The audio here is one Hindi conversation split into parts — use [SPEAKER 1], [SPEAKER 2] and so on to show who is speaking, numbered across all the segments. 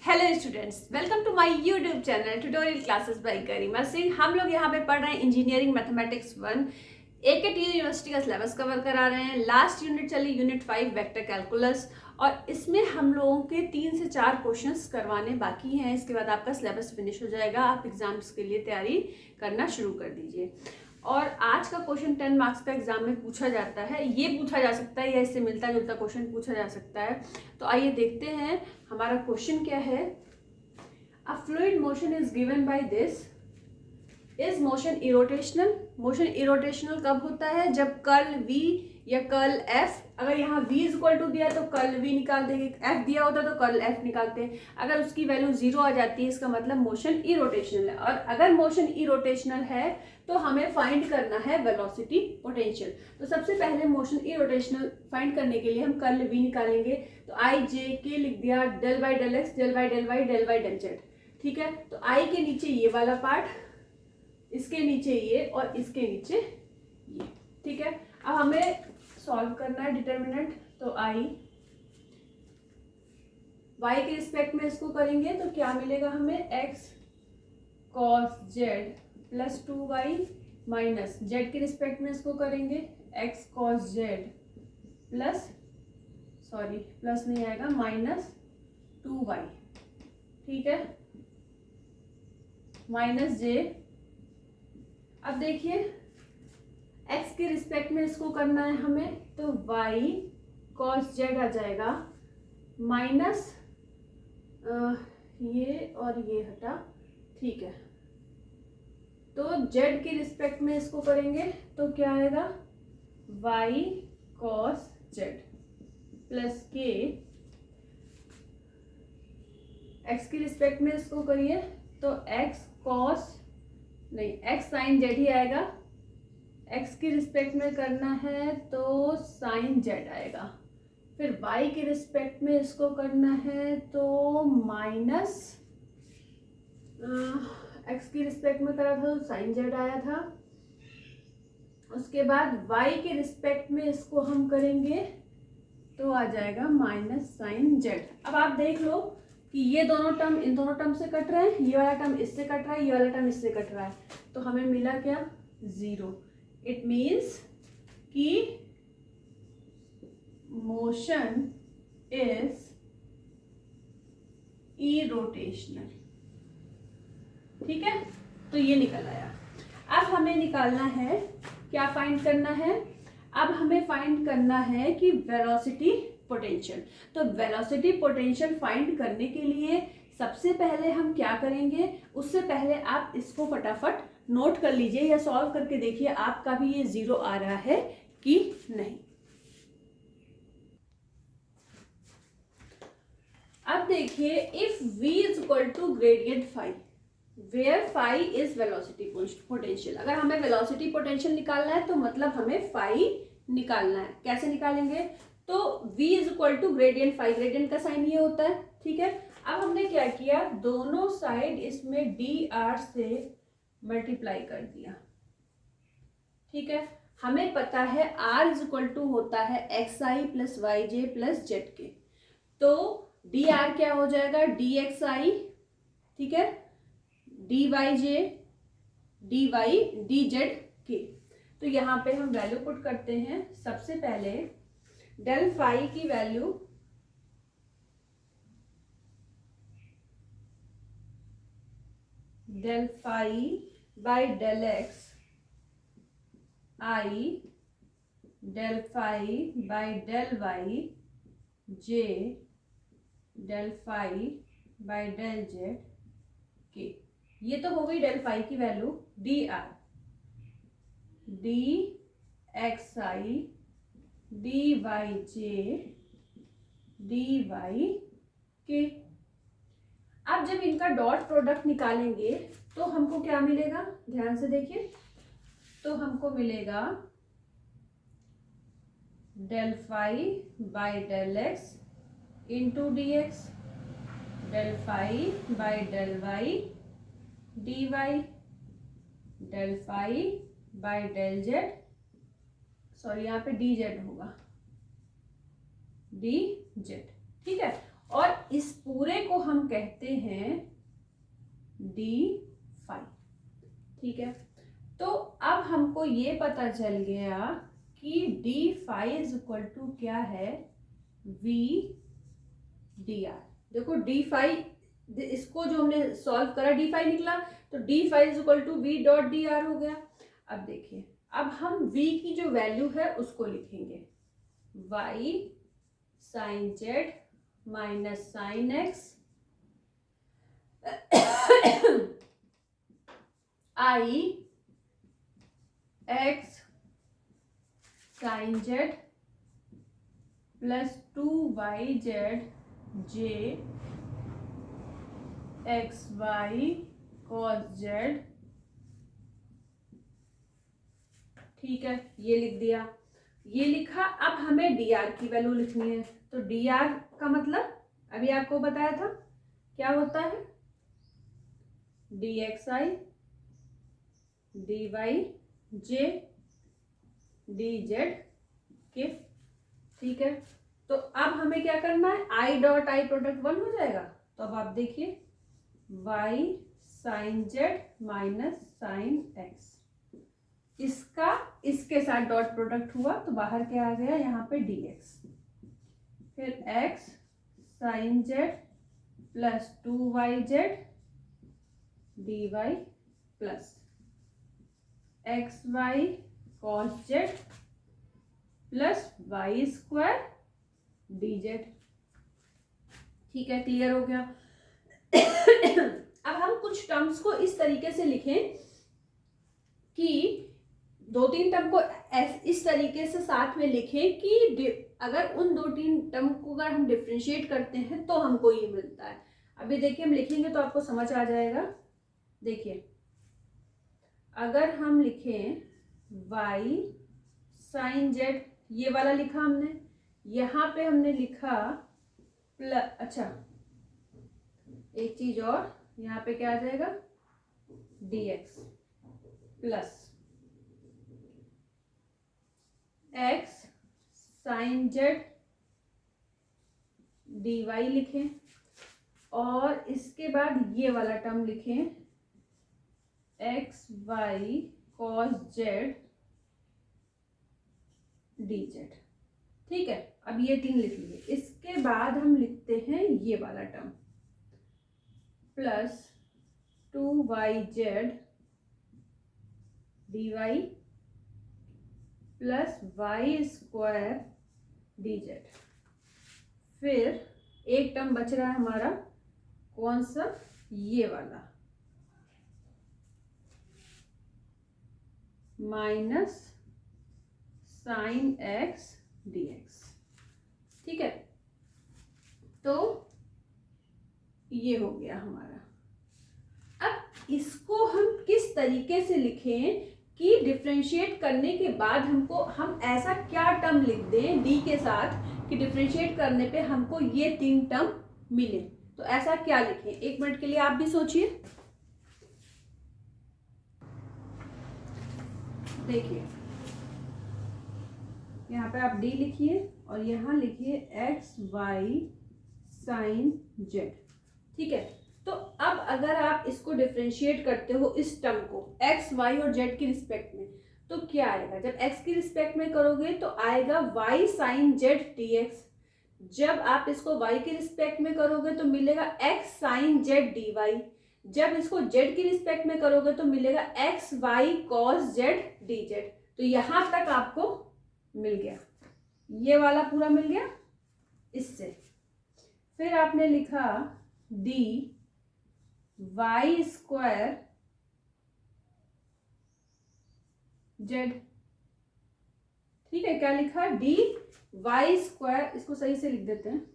[SPEAKER 1] Hello students, welcome to my YouTube channel tutorial classes by Garima Singh. हम लोग यहाँ पे पढ़ रहे हैं इंजीनियरिंग मैथमेटिक्स 1। AKTU यूनिवर्सिटी का सिलेबस कवर करा रहे हैं। लास्ट यूनिट चली यूनिट 5 वेक्टर कैलकुलस, और इसमें हम लोगों के 3 से 4 क्वेश्चंस करवाने बाकी हैं। इसके बाद आपका सिलेबस फिनिश हो जाएगा। आप एग्जाम्स के लिए तैयारी करना शुरू कर दीजिए। और आज का क्वेश्चन 10 मार्क्स का एग्जाम में पूछा जाता है, ये पूछा जा सकता है या इससे मिलता जुलता क्वेश्चन पूछा जा सकता है। तो आइए देखते हैं हमारा क्वेश्चन क्या है। अ fluid motion is given by this, is motion irrotational. Motion irrotational कब होता है? जब कर्ल V या कर्ल F, अगर यहाँ V इज इक्वल टू दिया तो कर्ल V निकाल देंगे, F दिया होता तो कर्ल F निकालते हैं। अगर उसकी वैल्यू 0 आ जाती है इसका मतलब मोशन इरोटेशनल है। और अगर मोशन इरोटेशनल है तो हमें फाइंड करना है वेलोसिटी पोटेंशियल। तो सबसे पहले मोशन इरोटेशनल फाइंड करने के लिए हम कर्ल V निकालेंगे। तो आई जे के लिख दिया, del by del X, del by del Y, del by del Z. ठीक है, तो आई के नीचे ये वाला पार्ट, इसके नीचे ये और इसके नीचे ये। ठीक है, अब हमें सॉल्व करना है डिटर्मिनेंट। तो आई वाई के रिस्पेक्ट में इसको करेंगे तो क्या मिलेगा हमें? X cos z plus 2y minus Z के रिस्पेक्ट में इसको करेंगे x cos z plus, sorry plus नहीं आएगा, माइनस 2y। ठीक है, माइनस जे। अब देखिए x के रिस्पेक्ट में इसको करना है हमें, तो y cos z आ जाएगा माइनस ये और ये हटा। ठीक है, तो z के रिस्पेक्ट में इसको करेंगे तो क्या आएगा? y cos z प्लस के। x के रिस्पेक्ट में इसको करिए तो x cos नहीं, x sin z ही आएगा। x के रिस्पेक्ट में करना है तो sin z आएगा। फिर y के रिस्पेक्ट में इसको करना है तो माइनस, x के रिस्पेक्ट में करा था तो sin z आया था। उसके बाद y के रिस्पेक्ट में इसको हम करेंगे तो आ जाएगा माइनस sin z। अब आप देख लो कि ये दोनों टर्म इन दोनों टर्म से कट रहे हैं, ये वाला टर्म इससे कट रहा है, ये वाला टर्म इससे कट रहा है, तो हमें मिला क्या? 0। इट मीन्स कि मोशन इज इरोटेशनल। ठीक है, तो ये निकल आया। अब हमें निकालना है, क्या फाइंड करना है? अब हमें फाइंड करना है कि वेलोसिटी पोटेंशियल। तो वेलोसिटी पोटेंशियल फाइंड करने के लिए सबसे पहले हम क्या करेंगे, उससे पहले आप इसको फटाफट नोट कर लीजिए या सॉल्व करके देखिए आपका भी ये 0 आ रहा है कि नहीं। अब देखिए, if v is equal to gradient phi, where phi is velocity potential. अगर हमें वेलोसिटी पोटेंशियल निकालना है तो मतलब हमें फाई निकालना है। कैसे निकालेंगे? तो v is equal to gradient phi, gradient का साइन ये होता है। ठीक है, अब हमने क्या किया, दोनों साइड इसमें dr से मल्टीप्लाई कर दिया। ठीक है, हमें पता है r इज इक्वल टू होता है xi प्लस वाई जे प्लस जेड के, तो dr क्या हो जाएगा? dxi, ठीक है, dy जे dy dz के। तो यहाँ पे हम वैल्यू पुट करते हैं। सबसे पहले डेल फाई की value del phi by del x i del phi by del y j del phi by del z k. ये तो हो गई डेल फाई की value. D r d x i d y j d y k. अब जब इनका डॉट प्रोडक्ट निकालेंगे तो हमको क्या मिलेगा? ध्यान से देखिए, तो हमको मिलेगा del phi by del x into d x, del phi by del y d y, del phi by del z, sorry यहाँ पे डी जेड होगा, डी जेड। ठीक है, और इस पूरे को हम कहते हैं डी फाई। ठीक है, तो अब हमको ये पता चल गया कि d phi is equal to क्या है, वी डी आर। देखो डी फाई, इसको जो हमने सॉल्व करा डी फाई निकला, तो d phi is equal to v dot d r हो गया। अब देखिए, अब हम v की जो वैल्यू है उसको लिखेंगे, y sine z minus sine x i x sine z plus 2yz j x y cos z. ठीक है, ये लिख दिया, ये लिखा। अब हमें डी आर की वैल्यू लिखनी है, तो डी आर का मतलब अभी आपको बताया था क्या होता है, d x i d y j d z k. ठीक है, तो अब हमें क्या करना है, आई डॉट आई प्रोडक्ट 1 हो जाएगा। तो अब आप देखिए, y sine z minus sine x, इसका इसके साथ डॉट प्रोडक्ट हुआ तो बाहर क्या आ गया, यहाँ पे डी एक्स, फिर x sine z plus 2yz d y plus x y cos z plus y square d z. ठीक है, क्लियर हो गया। अब हम कुछ टर्म्स को इस तरीके से लिखें कि 2-3 टर्म को इस तरीके से साथ में लिखें कि अगर उन 2-3 टर्म को अगर हम डिफ्रेंशिएट करते हैं तो हमको ये मिलता है। अभी देखिए, हम लिखेंगे तो आपको समझ आ जाएगा। देखिए, अगर हम लिखें y साइन जेड, ये वाला लिखा हमने, यहाँ पे हमने लिखा प्लस, अच्छा एक चीज और, यहाँ पे क्या आ जाएगा, dx plus x sine z d y लिखें, और इसके बाद ये वाला टर्म लिखें, x y cos z d z. ठीक है, अब ये 3 लिख लिए। इसके बाद हम लिखते हैं ये वाला term, plus 2yz d y plus y square d z. फिर एक टर्म बच रहा है हमारा, कौन सा, ये वाला, minus sine x D x. ठीक है, तो ये हो गया हमारा। अब इसको हम किस तरीके से लिखें कि डिफरेंशिएट करने के बाद हमको, हम ऐसा क्या टर्म लिख दें डी के साथ कि डिफरेंशिएट करने पे हमको ये 3 टर्म मिले। तो ऐसा क्या लिखें, 1 मिनट के लिए आप भी सोचिए। देखिए, यहाँ पे आप डी लिखिए और यहाँ लिखिए एक्स वाई साइन जेड। ठीक है, तो अब अगर आप इसको डिफरेंशिएट करते हो इस टर्म को एक्स वाई और जेड की रिस्पेक्ट में, तो क्या आएगा, जब एक्स की रिस्पेक्ट में करोगे तो आएगा y sine z d x. जब आप इसको वाई की रिस्पेक्ट में करोगे तो मिलेगा x sine z d y. जब इसको जेड की रिस्पेक्ट में करोगे तो मिलेगा x y cos z d z. तो यहां तक आपको मिल गया, ये वाला पूरा मिल गया इससे। फिर आपने लिखा डी वाई स्क्वायर जेड। ठीक है, क्या लिखा, डी वाई स्क्वायर, इसको सही से लिख देते हैं,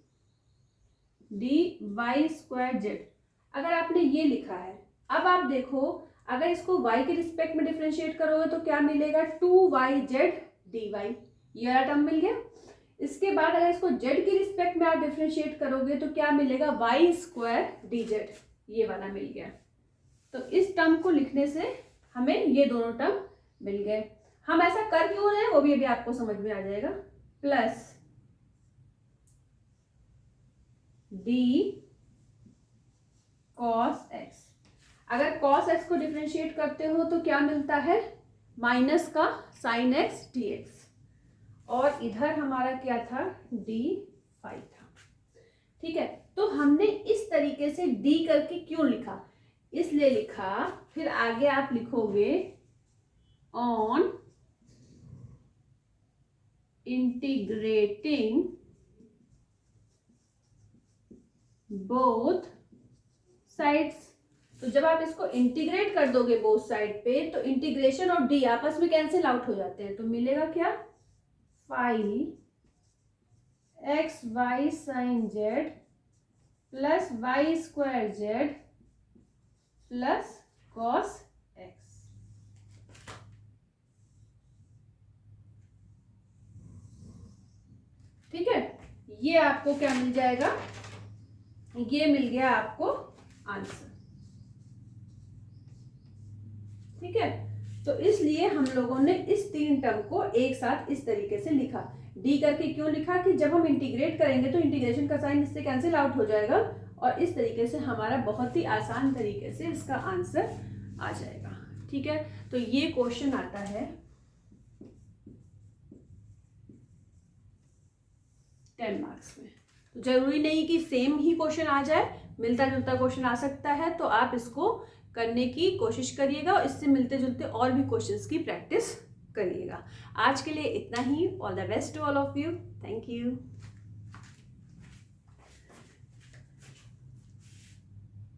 [SPEAKER 1] डी वाई स्क्वायर जेड। अगर आपने ये लिखा है, अब आप देखो अगर इसको y के रिस्पेक्ट में डिफरेंशिएट करोगे तो क्या मिलेगा, 2yz dy, ये वाला टर्म मिल गया। इसके बाद अगर इसको z की रिस्पेक्ट में आप डिफरेंशिएट करोगे तो क्या मिलेगा, y स्क्वायर dz, ये वाला मिल गया। तो इस टर्म को लिखने से हमें ये दोनों टर्म मिल गए। हम ऐसा कर क्यों रहे हैं वो भी अभी आपको समझ में आ जाएगा। Plus D cos x. अगर कॉस एक्स को डिफरेंशिएट करते हो तो क्या मिलता है, माइनस का साइन एक्स डी एक्स, और इधर हमारा क्या था, डी फाई था। ठीक है, तो हमने इस तरीके से डी करके क्यों लिखा, इसलिए लिखा, फिर आगे आप लिखोगे ऑन इंटीग्रेटिंग बोथ साइड्स। तो जब आप इसको इंटीग्रेट कर दोगे बोथ साइड पे, तो इंटीग्रेशन और डी आपस में कैंसिल आउट हो जाते हैं, तो मिलेगा क्या, phi x y sine z plus y square z plus cos x. ठीक है, ये आपको क्या मिल जाएगा, ये मिल गया आपको आंसर। ठीक है, तो इसलिए हम लोगों ने इस तीन टर्म को एक साथ इस तरीके से लिखा। डी करके क्यों लिखा, कि जब हम इंटीग्रेट करेंगे तो इंटीग्रेशन का साइन इससे कैंसिल आउट हो जाएगा, और इस तरीके से हमारा बहुत ही आसान तरीके से इसका आंसर आ जाएगा। ठीक है, तो ये क्वेश्चन आता है 10 मार्क्स में। तो जरूरी नहीं कि सेम ही क्वेश्चन आ जाए, मिलता जुलता क्वेश्चन आ सकता है, तो आप इसको करने की कोशिश करिएगा और इससे मिलते जुलते और भी क्वेश्चंस की प्रैक्टिस करिएगा। आज के लिए इतना ही। All the best to all of you. Thank you.